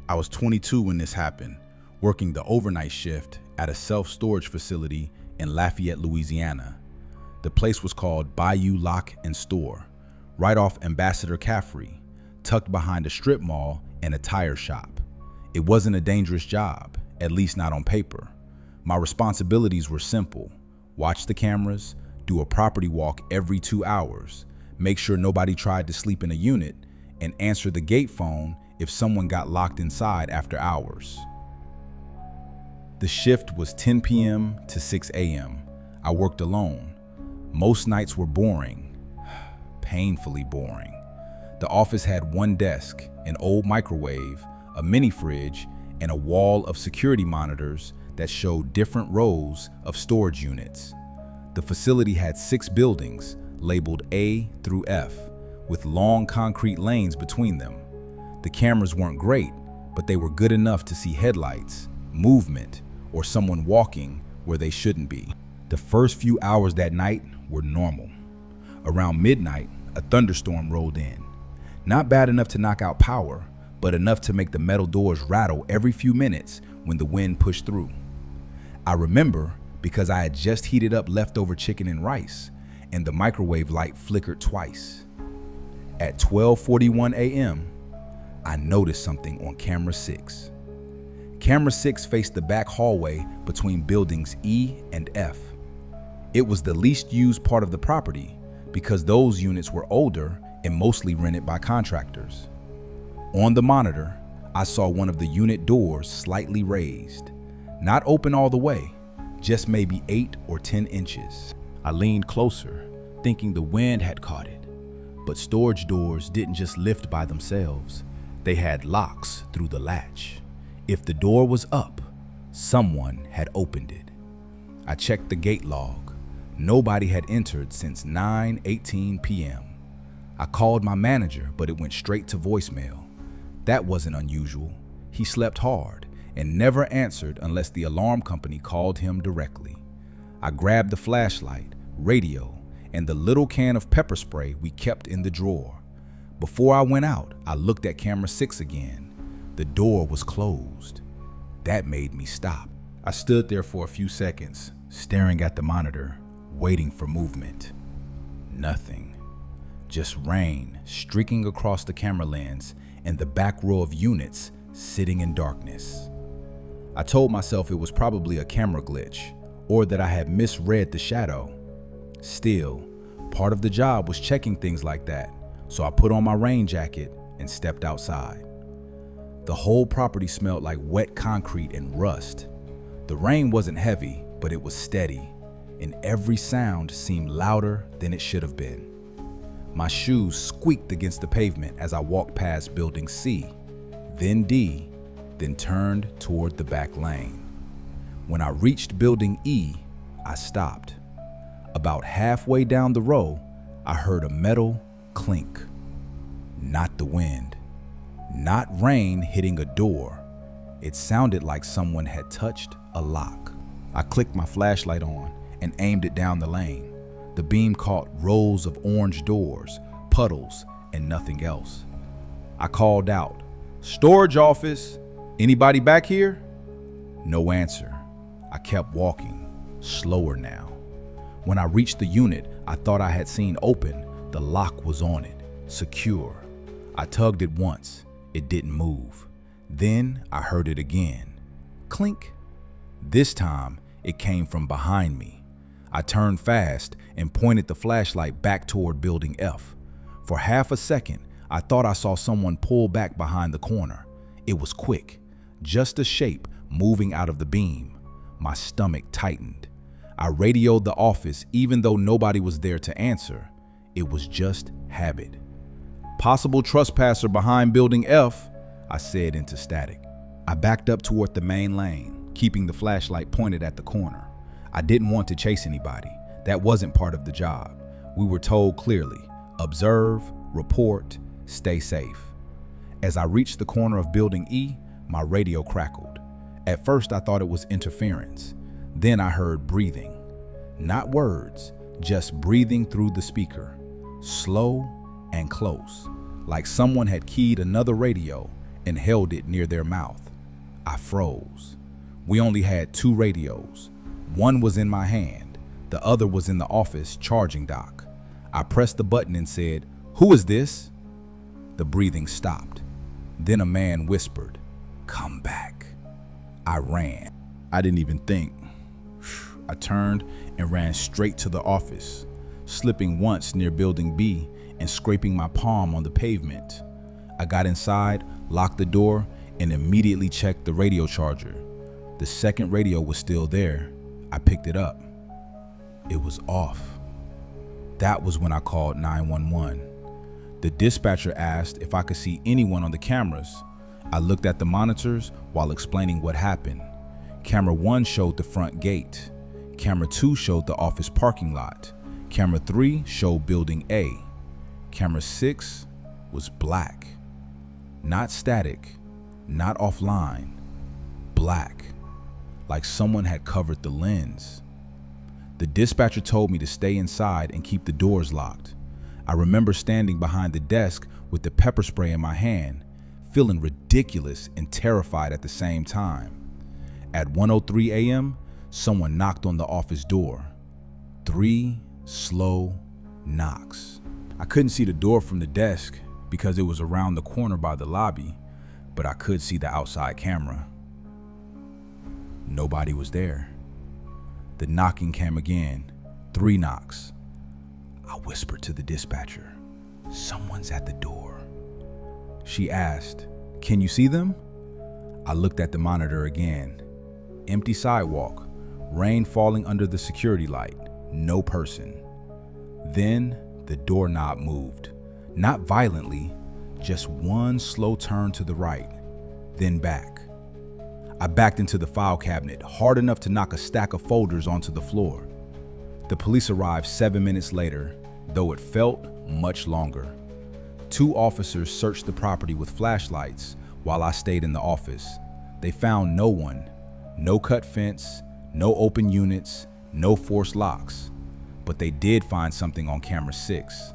I was 22 when this happened, working the overnight shift at a self-storage facility in Lafayette, Louisiana. The place was called Bayou Lock and Store, right off Ambassador Caffrey, tucked behind a strip mall and a tire shop. It wasn't a dangerous job, at least not on paper. My responsibilities were simple: watch the cameras, do a property walk every 2 hours, make sure nobody tried to sleep in a unit, and answer the gate phone if someone got locked inside after hours. The shift was 10 p.m. to 6 a.m. I worked alone. Most nights were boring, painfully boring. The office had one desk, an old microwave, a mini fridge, and a wall of security monitors that showed different rows of storage units. The facility had 6 buildings labeled A through F, with long concrete lanes between them. The cameras weren't great, but they were good enough to see headlights, movement, or someone walking where they shouldn't be. The first few hours that night were normal. Around midnight, a thunderstorm rolled in. Not bad enough to knock out power, but enough to make the metal doors rattle every few minutes when the wind pushed through. I remember because I had just heated up leftover chicken and rice, and the microwave light flickered twice. At 12:41 a.m., I noticed something on camera 6. Camera 6 faced the back hallway between buildings E and F. It was the least used part of the property because those units were older and mostly rented by contractors. On the monitor, I saw one of the unit doors slightly raised. Not open all the way, just maybe 8 or 10 inches. I leaned closer, thinking the wind had caught it. But storage doors didn't just lift by themselves. They had locks through the latch. If the door was up, someone had opened it. I checked the gate log. Nobody had entered since 9:18 p.m. I called my manager, but it went straight to voicemail. That wasn't unusual. He slept hard and never answered unless the alarm company called him directly. I grabbed the flashlight, radio, and the little can of pepper spray we kept in the drawer. Before I went out, I looked at camera 6 again. The door was closed. That made me stop. I stood there for a few seconds, staring at the monitor, waiting for movement. Nothing. Just rain streaking across the camera lens and the back row of units sitting in darkness. I told myself it was probably a camera glitch, or that I had misread the shadow. Still, part of the job was checking things like that, so I put on my rain jacket and stepped outside. The whole property smelled like wet concrete and rust. The rain wasn't heavy, but it was steady, and every sound seemed louder than it should have been. My shoes squeaked against the pavement as I walked past building C, then D, then turned toward the back lane. When I reached building E, I stopped. About halfway down the row, I heard a metal clink. Not the wind, not rain hitting a door. It sounded like someone had touched a lock. I clicked my flashlight on and aimed it down the lane. The beam caught rows of orange doors, puddles, and nothing else. I called out, "Storage office, anybody back here?" No answer. I kept walking, slower now. When I reached the unit I thought I had seen open, the lock was on it, secure. I tugged it once. It didn't move. Then I heard it again. Clink. This time it came from behind me. I turned fast and pointed the flashlight back toward building F. For half a second, I thought I saw someone pull back behind the corner. It was quick, just a shape moving out of the beam. My stomach tightened. I radioed the office even though nobody was there to answer. It was just habit. "Possible trespasser behind building F," I said into static. I backed up toward the main lane, keeping the flashlight pointed at the corner. I didn't want to chase anybody. That wasn't part of the job. We were told clearly, observe, report, stay safe. As I reached the corner of building E, my radio crackled. At first I thought it was interference. Then I heard breathing. Not words, just breathing through the speaker. Slow and close, like someone had keyed another radio and held it near their mouth. I froze. We only had 2 radios. One was in my hand. The other was in the office charging dock. I pressed the button and said, "Who is this?" The breathing stopped. Then a man whispered, "Come back." I ran. I didn't even think. I turned and ran straight to the office, slipping once near building B and scraping my palm on the pavement. I got inside, locked the door, and immediately checked the radio charger. The second radio was still there. I picked it up. It was off. That was when I called 911. The dispatcher asked if I could see anyone on the cameras. I looked at the monitors while explaining what happened. Camera 1 showed the front gate. Camera 2 showed the office parking lot. Camera 3 showed building A. Camera 6 was black. Not static, not offline, black, like someone had covered the lens. The dispatcher told me to stay inside and keep the doors locked. I remember standing behind the desk with the pepper spray in my hand, feeling ridiculous and terrified at the same time. At 1:03 a.m., someone knocked on the office door. 3 slow knocks. I couldn't see the door from the desk because it was around the corner by the lobby, but I could see the outside camera. Nobody was there. The knocking came again. 3 knocks. I whispered to the dispatcher, "Someone's at the door." She asked, "Can you see them?" I looked at the monitor again. Empty sidewalk, rain falling under the security light, no person. Then the doorknob moved, not violently, just one slow turn to the right, then back. I backed into the file cabinet hard enough to knock a stack of folders onto the floor. The police arrived 7 minutes later, though it felt much longer. 2 officers searched the property with flashlights while I stayed in the office. They found no one, no cut fence, no open units, no forced locks. But they did find something on camera 6.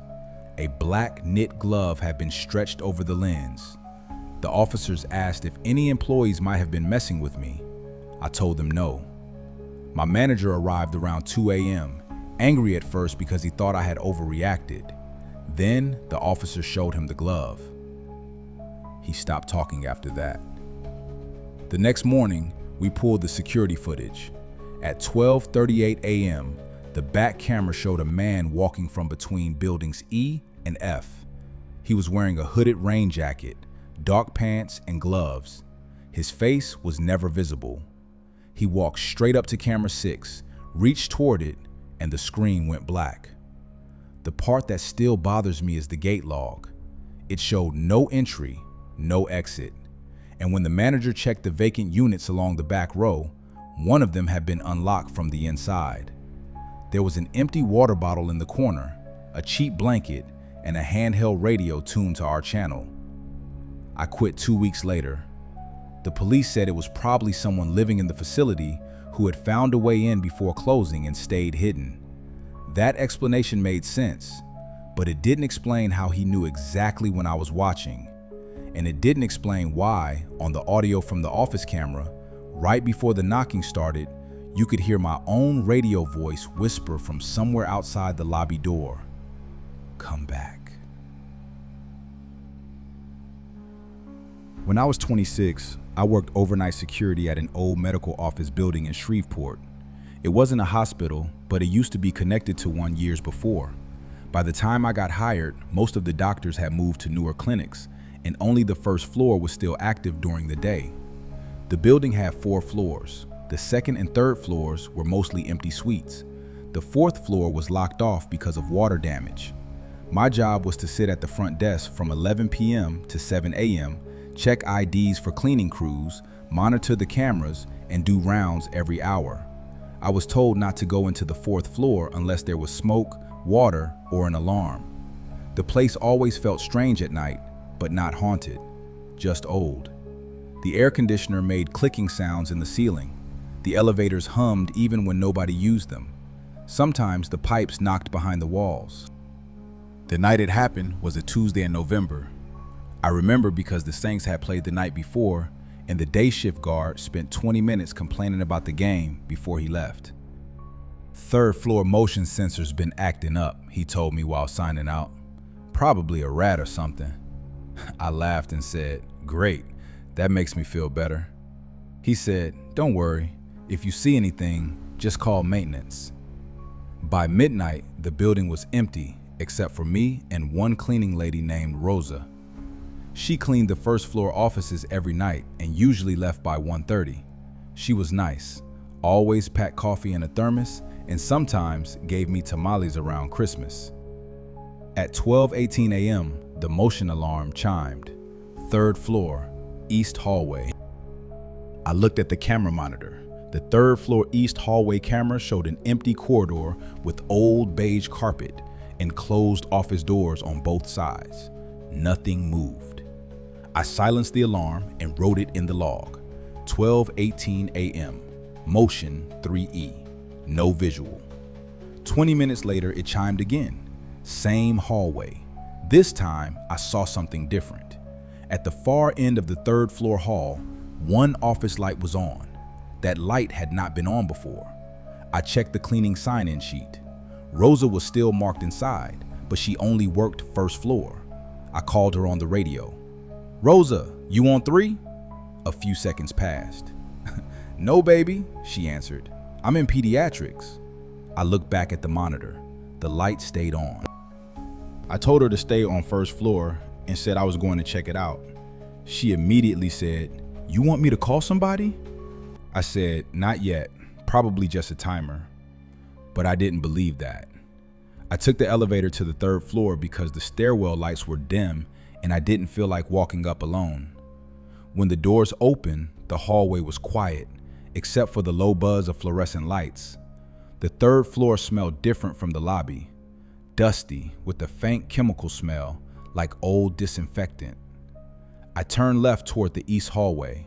A black knit glove had been stretched over the lens. The officers asked if any employees might have been messing with me. I told them no. My manager arrived around 2 a.m., angry at first because he thought I had overreacted. Then the officer showed him the glove. He stopped talking after that. The next morning, we pulled the security footage. At 12:38 a.m., the back camera showed a man walking from between buildings E and F. He was wearing a hooded rain jacket, dark pants, and gloves. His face was never visible. He walked straight up to camera 6, reached toward it, and the screen went black. The part that still bothers me is the gate log. It showed no entry, no exit. And when the manager checked the vacant units along the back row, one of them had been unlocked from the inside. There was an empty water bottle in the corner, a cheap blanket, and a handheld radio tuned to our channel. I quit 2 weeks later. The police said it was probably someone living in the facility who had found a way in before closing and stayed hidden. That explanation made sense, but it didn't explain how he knew exactly when I was watching. And it didn't explain why, on the audio from the office camera, right before the knocking started, you could hear my own radio voice whisper from somewhere outside the lobby door, "Come back." When I was 26, I worked overnight security at an old medical office building in Shreveport. It wasn't a hospital, but it used to be connected to one years before. By the time I got hired, most of the doctors had moved to newer clinics, and only the first floor was still active during the day. The building had 4 floors. The second and third floors were mostly empty suites. The 4th floor was locked off because of water damage. My job was to sit at the front desk from 11 p.m. to 7 a.m., check IDs for cleaning crews, monitor the cameras, and do rounds every hour. I was told not to go into the 4th floor unless there was smoke, water, or an alarm. The place always felt strange at night, but not haunted, just old. The air conditioner made clicking sounds in the ceiling. The elevators hummed even when nobody used them. Sometimes the pipes knocked behind the walls. The night it happened was a Tuesday in November. I remember because the Saints had played the night before, and the day shift guard spent 20 minutes complaining about the game before he left. Third floor motion sensor's been acting up, he told me while signing out. Probably a rat or something. I laughed and said, great, that makes me feel better. He said, don't worry, if you see anything, just call maintenance. By midnight, the building was empty except for me and one cleaning lady named Rosa. She cleaned the first floor offices every night and usually left by 1:30. She was nice, always packed coffee in a thermos, and sometimes gave me tamales around Christmas. At 12:18 a.m., the motion alarm chimed. Third floor, east hallway. I looked at the camera monitor. The third floor east hallway camera showed an empty corridor with old beige carpet and closed office doors on both sides. Nothing moved. I silenced the alarm and wrote it in the log. 12:18 a.m. Motion 3E. No visual. 20 minutes later, it chimed again. Same hallway. This time, I saw something different. At the far end of the third floor hall, one office light was on. That light had not been on before. I checked the cleaning sign-in sheet. Rosa was still marked inside, but she only worked first floor. I called her on the radio. Rosa, you on 3? A few seconds passed. No, baby, she answered. I'm in pediatrics. I looked back at the monitor. The light stayed on. I told her to stay on first floor and said I was going to check it out. She immediately said, you want me to call somebody? I said, not yet, probably just a timer. But I didn't believe that. I took the elevator to the third floor because the stairwell lights were dim and I didn't feel like walking up alone. When the doors opened, the hallway was quiet, except for the low buzz of fluorescent lights. The third floor smelled different from the lobby, dusty with a faint chemical smell like old disinfectant. I turned left toward the east hallway.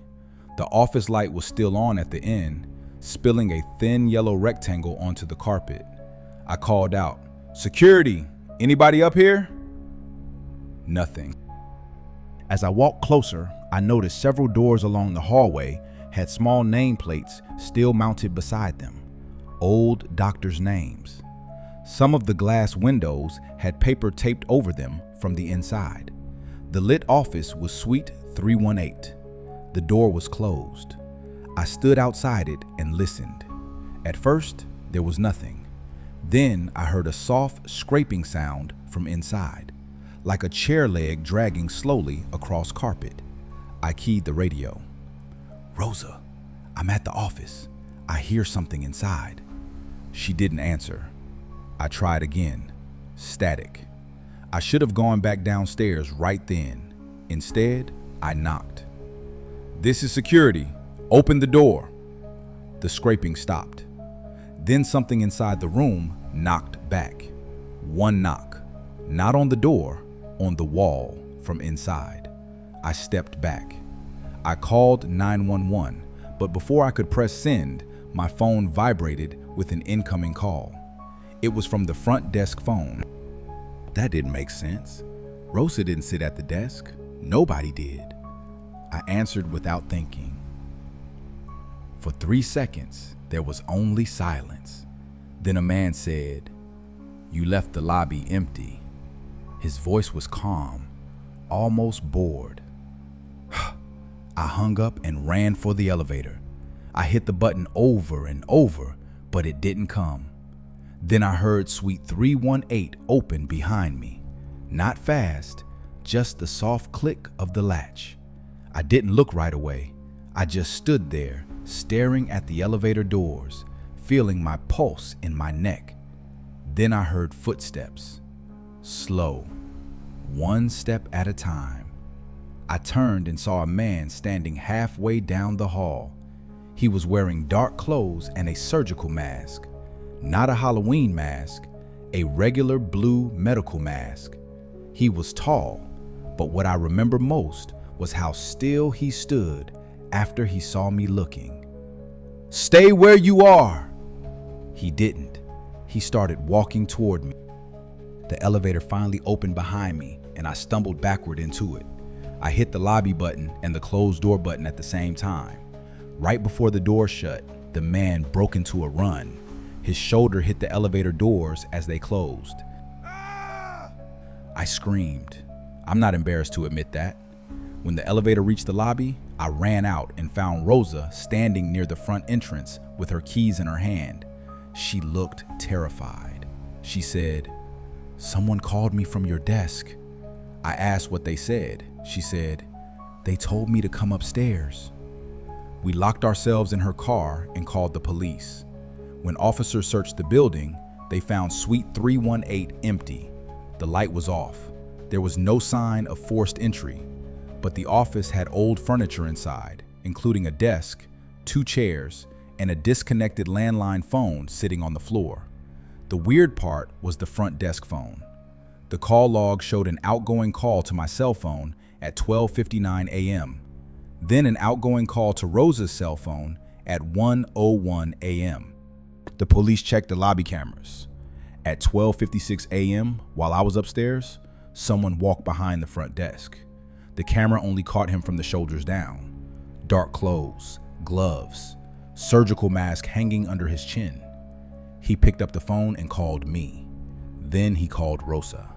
The office light was still on at the end, spilling a thin yellow rectangle onto the carpet. I called out, security, anybody up here? Nothing. As I walked closer, I noticed several doors along the hallway had small nameplates still mounted beside them, old doctors' names. Some of the glass windows had paper taped over them from the inside. The lit office was Suite 318. The door was closed. I stood outside it and listened. At first, there was nothing. Then I heard a soft scraping sound from inside, like a chair leg dragging slowly across carpet. I keyed the radio. Rosa, I'm at the office. I hear something inside. She didn't answer. I tried again. Static. I should have gone back downstairs right then. Instead, I knocked. This is security. Open the door. The scraping stopped. Then something inside the room knocked back. One knock. Not on the door, on the wall from inside. I stepped back. I called 911, but before I could press send, my phone vibrated with an incoming call. It was from the front desk phone. That didn't make sense. Rosa didn't sit at the desk. Nobody did. I answered without thinking. For 3 seconds, there was only silence. Then a man said, "You left the lobby empty." His voice was calm, almost bored. I hung up and ran for the elevator. I hit the button over and over, but it didn't come. Then I heard Suite 318 open behind me. Not fast, just the soft click of the latch. I didn't look right away. I just stood there, staring at the elevator doors, feeling my pulse in my neck. Then I heard footsteps. Slow, one step at a time. I turned and saw a man standing halfway down the hall. He was wearing dark clothes and a surgical mask. Not a Halloween mask, a regular blue medical mask. He was tall, but what I remember most was how still he stood after he saw me looking. "Stay where you are!" He didn't. He started walking toward me. The elevator finally opened behind me and I stumbled backward into it. I hit the lobby button and the closed door button at the same time. Right before the door shut, the man broke into a run. His shoulder hit the elevator doors as they closed. I screamed. I'm not embarrassed to admit that. When the elevator reached the lobby, I ran out and found Rosa standing near the front entrance with her keys in her hand. She looked terrified. She said, "Someone called me from your desk." I asked what they said. She said, "They told me to come upstairs." We locked ourselves in her car and called the police. When officers searched the building, they found Suite 318 empty. The light was off. There was no sign of forced entry, but the office had old furniture inside, including a desk, 2 chairs, and a disconnected landline phone sitting on the floor. The weird part was the front desk phone. The call log showed an outgoing call to my cell phone at 12:59 a.m., then an outgoing call to Rosa's cell phone at 1:01 a.m. The police checked the lobby cameras. At 12:56 a.m., while I was upstairs, someone walked behind the front desk. The camera only caught him from the shoulders down. Dark clothes, gloves, surgical mask hanging under his chin. He picked up the phone and called me. Then he called Rosa.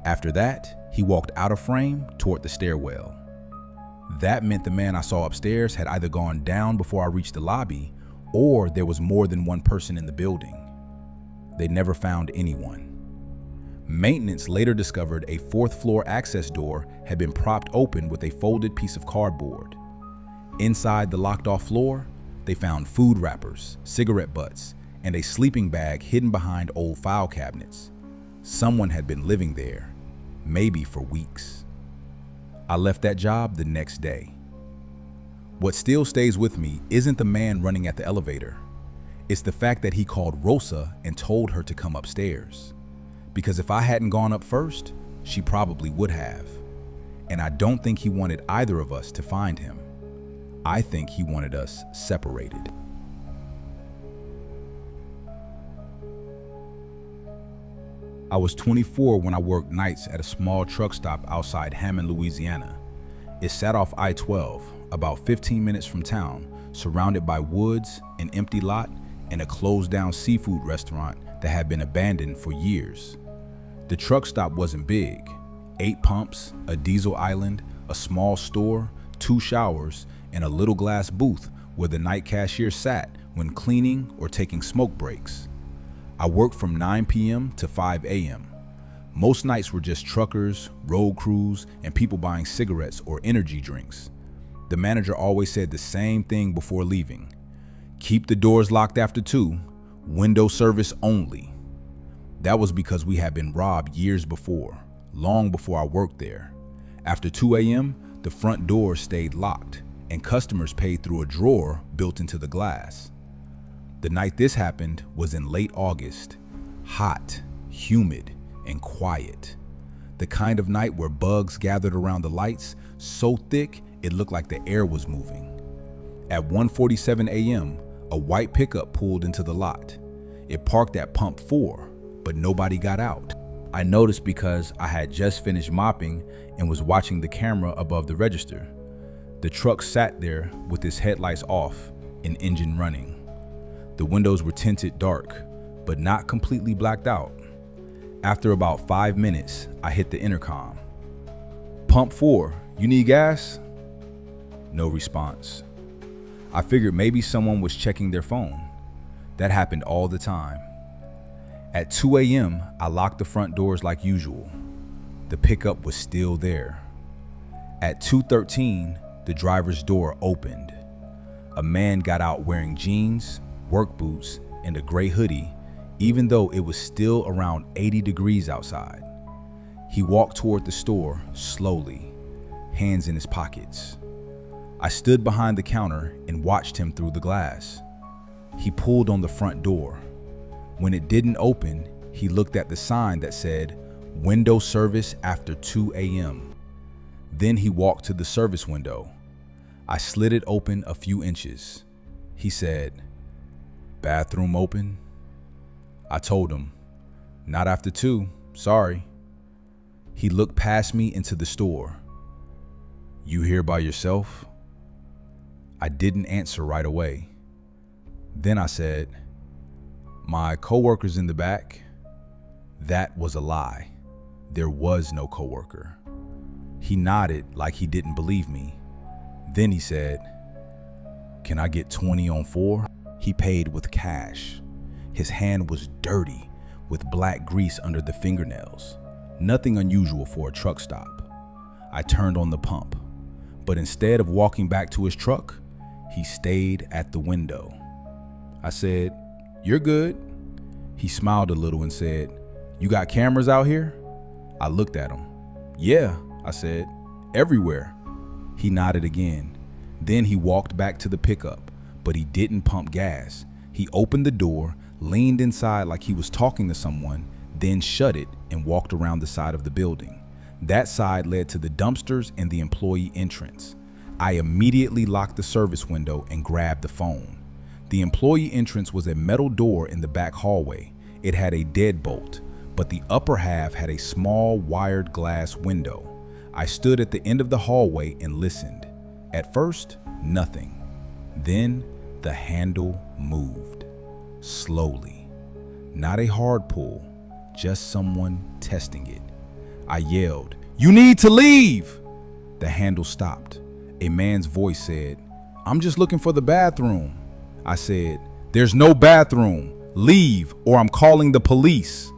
After that, he walked out of frame toward the stairwell. That meant the man I saw upstairs had either gone down before I reached the lobby, or there was more than one person in the building. They never found anyone. Maintenance later discovered a 4th floor access door had been propped open with a folded piece of cardboard. Inside the locked off floor, they found food wrappers, cigarette butts, and a sleeping bag hidden behind old file cabinets. Someone had been living there, maybe for weeks. I left that job the next day. What still stays with me isn't the man running at the elevator. It's the fact that he called Rosa and told her to come upstairs. Because if I hadn't gone up first, she probably would have. And I don't think he wanted either of us to find him. I think he wanted us separated. I was 24 when I worked nights at a small truck stop outside Hammond, Louisiana. It sat off I-12, about 15 minutes from town, surrounded by woods, an empty lot, and a closed-down seafood restaurant that had been abandoned for years. The truck stop wasn't big. 8 pumps, a diesel island, a small store, 2 showers, and a little glass booth where the night cashier sat when cleaning or taking smoke breaks. I worked from 9 p.m. to 5 a.m. Most nights were just truckers, road crews, and people buying cigarettes or energy drinks. The manager always said the same thing before leaving. Keep the doors locked after 2, window service only. That was because we had been robbed years before, long before I worked there. After 2 a.m., the front doors stayed locked, and customers paid through a drawer built into the glass. The night this happened was in late August, hot, humid, and quiet. The kind of night where bugs gathered around the lights so thick it looked like the air was moving. At 1:47 a.m., a white pickup pulled into the lot. It parked at pump 4, but nobody got out. I noticed because I had just finished mopping and was watching the camera above the register. The truck sat there with its headlights off and engine running. The windows were tinted dark, but not completely blacked out. After about 5 minutes, I hit the intercom. "Pump 4, you need gas?" No response. I figured maybe someone was checking their phone. That happened all the time. At 2 a.m., I locked the front doors like usual. The pickup was still there. At 2:13, the driver's door opened. A man got out wearing jeans, work boots, and a gray hoodie, even though it was still around 80 degrees outside. He walked toward the store slowly, hands in his pockets. I stood behind the counter and watched him through the glass. He pulled on the front door. When it didn't open, he looked at the sign that said, "Window service after 2 a.m. Then he walked to the service window. I slid it open a few inches. He said, "Bathroom open?" I told him, "Not after 2, sorry." He looked past me into the store. "You here by yourself?" I didn't answer right away. Then I said, "My coworker's in the back." That was a lie. There was no coworker. He nodded like he didn't believe me. Then he said, "Can I get 20 on 4? He paid with cash. His hand was dirty with black grease under the fingernails. Nothing unusual for a truck stop. I turned on the pump, but instead of walking back to his truck, he stayed at the window. I said, "You're good." He smiled a little and said, "You got cameras out here?" I looked at him. "Yeah," I said, "everywhere." He nodded again. Then he walked back to the pickup, but he didn't pump gas. He opened the door, leaned inside like he was talking to someone, then shut it and walked around the side of the building. That side led to the dumpsters and the employee entrance. I immediately locked the service window and grabbed the phone. The employee entrance was a metal door in the back hallway. It had a deadbolt, but the upper half had a small wired glass window. I stood at the end of the hallway and listened. At first, nothing. Then the handle moved. Slowly. Not a hard pull, just someone testing it. I yelled, "You need to leave!" The handle stopped. A man's voice said, "I'm just looking for the bathroom." I said, "There's no bathroom. Leave or I'm calling the police."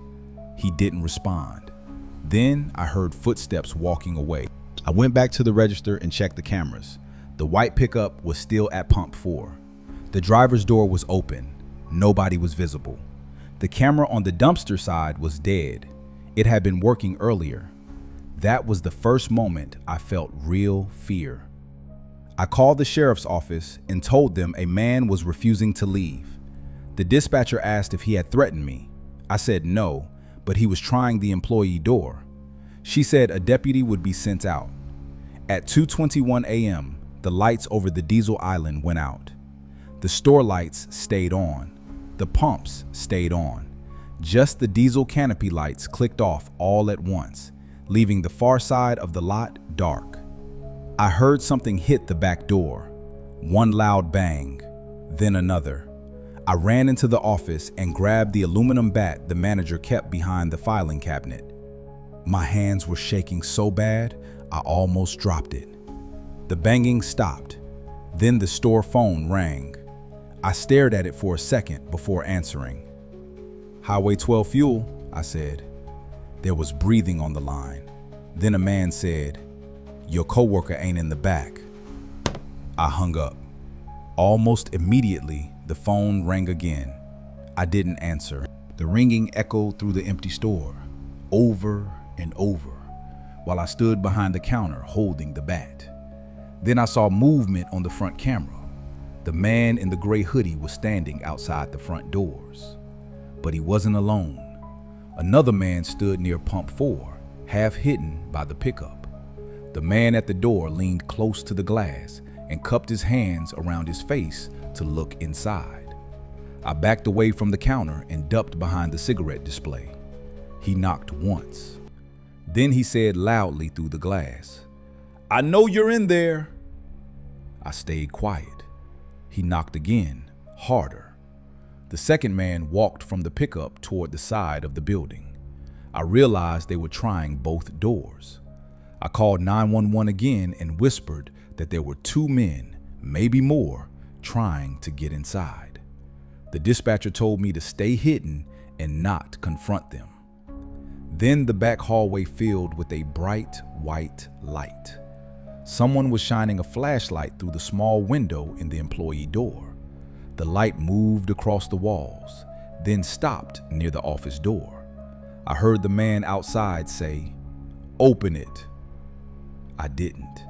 He didn't respond. Then I heard footsteps walking away. I went back to the register and checked the cameras. The white pickup was still at pump 4. The driver's door was open. Nobody was visible. The camera on the dumpster side was dead. It had been working earlier. That was the first moment I felt real fear. I called the sheriff's office and told them a man was refusing to leave. The dispatcher asked if he had threatened me. I said no, but he was trying the employee door. She said a deputy would be sent out. At 2:21 a.m., the lights over the diesel island went out. The store lights stayed on. The pumps stayed on. Just the diesel canopy lights clicked off all at once, leaving the far side of the lot dark. I heard something hit the back door. One loud bang, then another. I ran into the office and grabbed the aluminum bat the manager kept behind the filing cabinet. My hands were shaking so bad, I almost dropped it. The banging stopped. Then the store phone rang. I stared at it for a second before answering. "Highway 12 fuel," I said. There was breathing on the line. Then a man said, "Your coworker ain't in the back." I hung up. Almost immediately, the phone rang again. I didn't answer. The ringing echoed through the empty store, over and over, while I stood behind the counter holding the bat. Then I saw movement on the front camera. The man in the gray hoodie was standing outside the front doors. But he wasn't alone. Another man stood near pump 4, half hidden by the pickup. The man at the door leaned close to the glass and cupped his hands around his face to look inside. I backed away from the counter and ducked behind the cigarette display. He knocked once. Then he said loudly through the glass, "I know you're in there." I stayed quiet. He knocked again, harder. The second man walked from the pickup toward the side of the building. I realized they were trying both doors. I called 911 again and whispered that there were 2 men, maybe more, trying to get inside. The dispatcher told me to stay hidden and not confront them. Then the back hallway filled with a bright white light. Someone was shining a flashlight through the small window in the employee door. The light moved across the walls, then stopped near the office door. I heard the man outside say, "Open it." I didn't.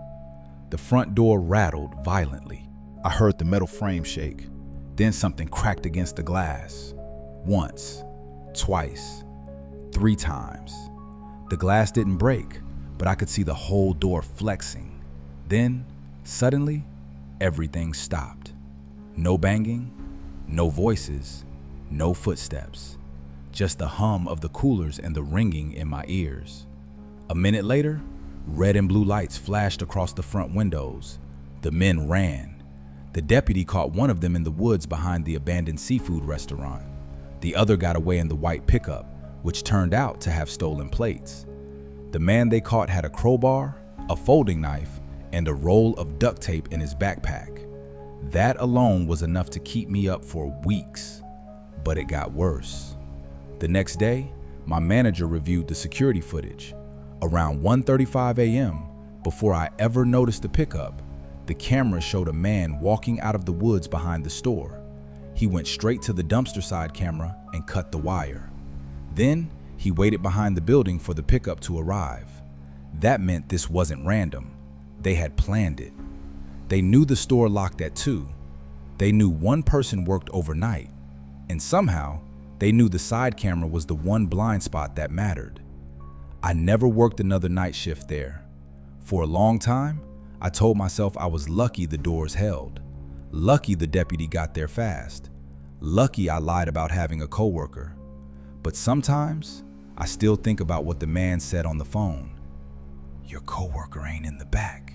The front door rattled violently. I heard the metal frame shake. Then something cracked against the glass. Once, twice, 3 times. The glass didn't break, but I could see the whole door flexing. Then, suddenly, everything stopped. No banging, no voices, no footsteps. Just the hum of the coolers and the ringing in my ears. A minute later, Red and blue lights flashed across the front windows. The men ran. The deputy caught one of them in the woods behind the abandoned seafood restaurant. The other got away in the white pickup, which turned out to have stolen plates. The man they caught had a crowbar, a folding knife, and a roll of duct tape in his backpack. That alone was enough to keep me up for weeks. But it got worse. The next day, my manager reviewed the security footage. Around 1:35 a.m., before I ever noticed the pickup, the camera showed a man walking out of the woods behind the store. He went straight to the dumpster side camera and cut the wire. Then, he waited behind the building for the pickup to arrive. That meant this wasn't random. They had planned it. They knew the store locked at 2. They knew one person worked overnight. And somehow, they knew the side camera was the one blind spot that mattered. I never worked another night shift there. For a long time, I told myself I was lucky the doors held. Lucky the deputy got there fast. Lucky I lied about having a coworker. But sometimes, I still think about what the man said on the phone. Your coworker ain't in the back.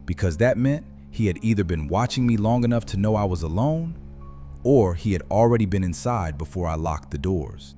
Because that meant he had either been watching me long enough to know I was alone, or he had already been inside before I locked the doors.